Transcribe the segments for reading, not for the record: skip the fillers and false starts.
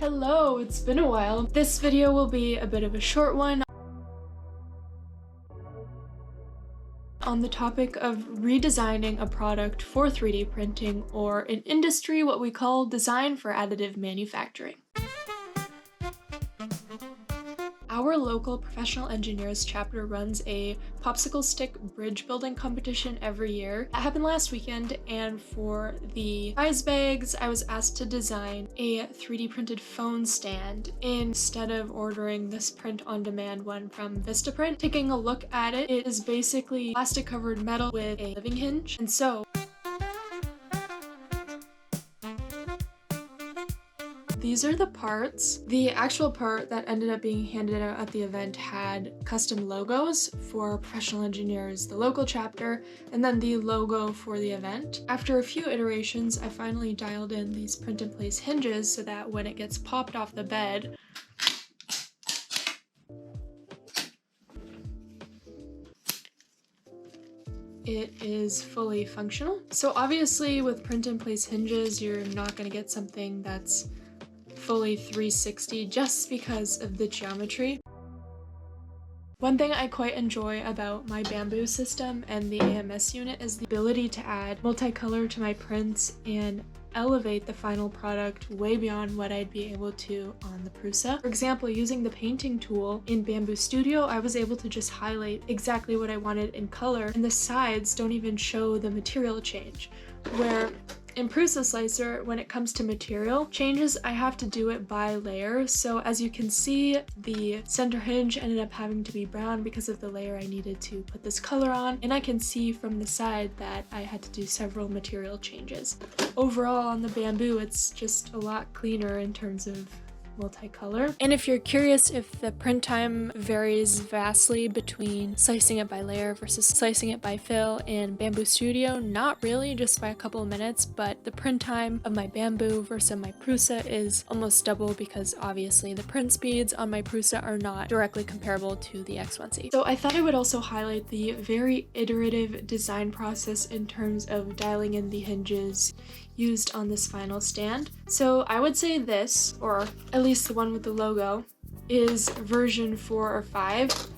Hello, it's been a while. This video will be a bit of a short one on the topic of redesigning a product for 3D printing, or in industry what we call design for additive manufacturing. Our local professional engineers chapter runs a popsicle stick bridge building competition every year. That happened last weekend, and for the prize bags, I was asked to design a 3D printed phone stand instead of ordering this print-on-demand one from Vistaprint. Taking a look at it, it is basically plastic-covered metal with a living hinge, and so these are the parts. The actual part that ended up being handed out at the event had custom logos for professional engineers, the local chapter, and then the logo for the event. After a few iterations, I finally dialed in these print-in-place hinges so that when it gets popped off the bed, it is fully functional. So obviously with print-in-place hinges, you're not going to get something that's fully 360 just because of the geometry. One thing I quite enjoy about my Bamboo system and the AMS unit is the ability to add multicolor to my prints and elevate the final product way beyond what I'd be able to on the Prusa. For example, using the painting tool in Bamboo Studio, I was able to just highlight exactly what I wanted in color, and the sides don't even show the material change. Where in Prusa Slicer, when it comes to material changes, I have to do it by layer. So as you can see, the center hinge ended up having to be brown because of the layer I needed to put this color on. And I can see from the side that I had to do several material changes. Overall, on the Bamboo, it's just a lot cleaner in terms of multicolor. And if you're curious if the print time varies vastly between slicing it by layer versus slicing it by fill in Bamboo Studio, not really, just by a couple of minutes, but the print time of my Bamboo versus my Prusa is almost double because obviously the print speeds on my Prusa are not directly comparable to the X1C. So I thought I would also highlight the very iterative design process in terms of dialing in the hinges used on this final stand. So I would say this, or at least the one with the logo, is version 4 or 5.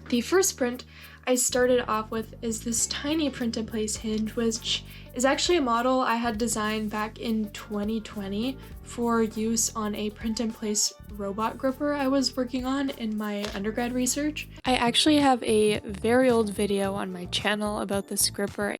The first print I started off with is this tiny print-in-place hinge, which is actually a model I had designed back in 2020 for use on a print-in-place robot gripper I was working on in my undergrad research. I actually have a very old video on my channel about this gripper.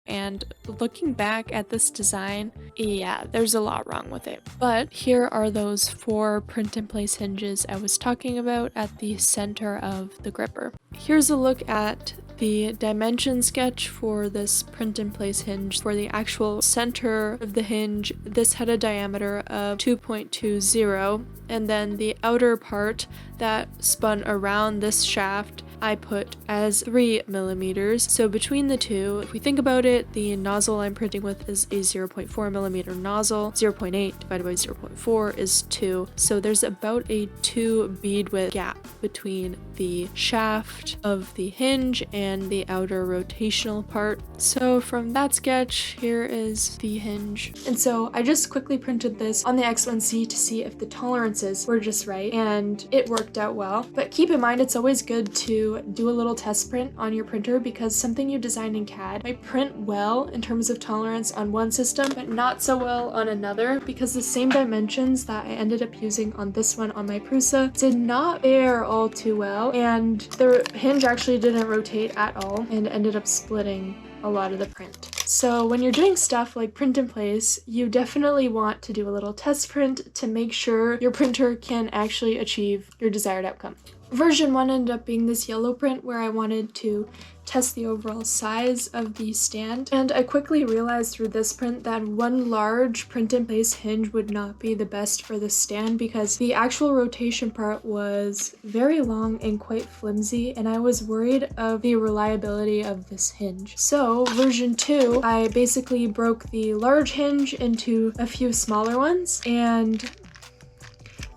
And looking back at this design, yeah, there's a lot wrong with it. But here are those 4 print-in-place hinges I was talking about at the center of the gripper. Here's a look at the dimension sketch for this print-in-place hinge. For the actual center of the hinge, this had a diameter of 2.20, and then the outer part that spun around this shaft I put as 3 millimeters. So between the two, if we think about it, the nozzle I'm printing with is a 0.4 millimeter nozzle. 0.8 divided by 0.4 is 2. So there's about a 2 bead width gap between the shaft of the hinge and the outer rotational part. So from that sketch, here is the hinge. And so I just quickly printed this on the X1C to see if the tolerances were just right, and it worked out well. But keep in mind, it's always good to do a little test print on your printer, because something you design in CAD might print well in terms of tolerance on one system, but not so well on another, because the same dimensions that I ended up using on this one on my Prusa did not fare all too well, and the hinge actually didn't rotate at all and ended up splitting a lot of the print. So when you're doing stuff like print in place, you definitely want to do a little test print to make sure your printer can actually achieve your desired outcome. Version 1 ended up being this yellow print where I wanted to test the overall size of the stand. And I quickly realized through this print that one large print-in-place hinge would not be the best for this stand because the actual rotation part was very long and quite flimsy, and I was worried of the reliability of this hinge. So version 2, I basically broke the large hinge into a few smaller ones, and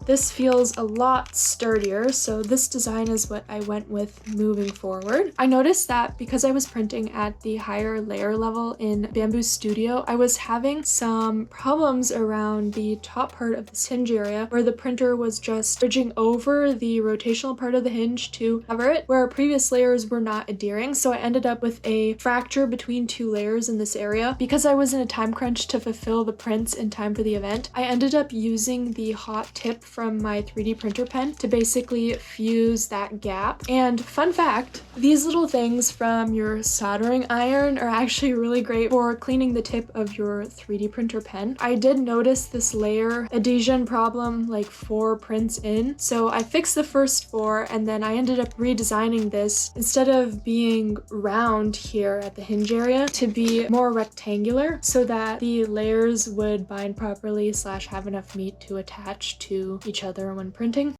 this feels a lot sturdier, so this design is what I went with moving forward. I noticed that because I was printing at the higher layer level in Bamboo Studio, I was having some problems around the top part of this hinge area where the printer was just bridging over the rotational part of the hinge to cover it, where previous layers were not adhering, so I ended up with a fracture between two layers in this area. Because I was in a time crunch to fulfill the prints in time for the event, I ended up using the hot tip from my 3D printer pen to basically fuse that gap. And fun fact, these little things from your soldering iron are actually really great for cleaning the tip of your 3D printer pen. I did notice this layer adhesion problem like 4 prints in, so I fixed the first 4 and then I ended up redesigning this instead of being round here at the hinge area to be more rectangular so that the layers would bind properly / have enough meat to attach to each other when printing.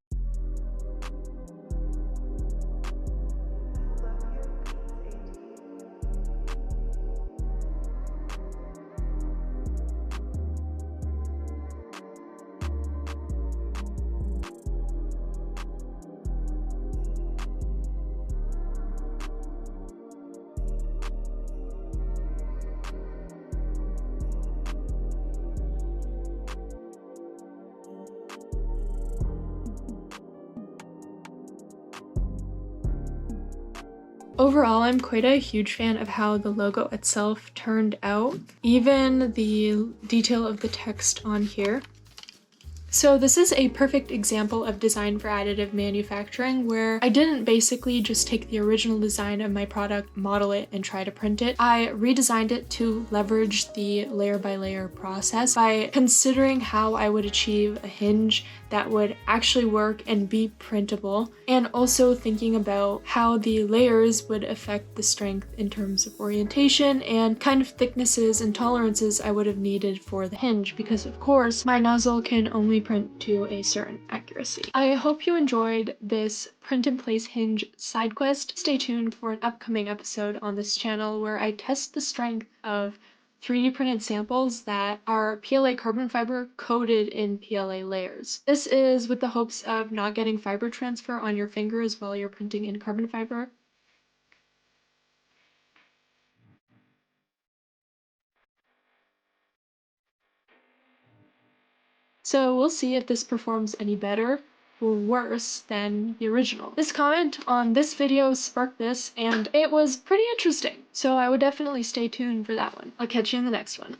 Overall, I'm quite a huge fan of how the logo itself turned out, even the detail of the text on here. So this is a perfect example of design for additive manufacturing where I didn't basically just take the original design of my product, model it, and try to print it. I redesigned it to leverage the layer by layer process by considering how I would achieve a hinge that would actually work and be printable, and also thinking about how the layers would affect the strength in terms of orientation and kind of thicknesses and tolerances I would have needed for the hinge, because of course my nozzle can only print to a certain accuracy. I hope you enjoyed this print in place hinge side quest. Stay tuned for an upcoming episode on this channel where I test the strength of 3D printed samples that are PLA carbon fiber coated in PLA layers. This is with the hopes of not getting fiber transfer on your fingers while you're printing in carbon fiber. So we'll see if this performs any better or worse than the original. This comment on this video sparked this, and it was pretty interesting, so I would definitely stay tuned for that one. I'll catch you in the next one.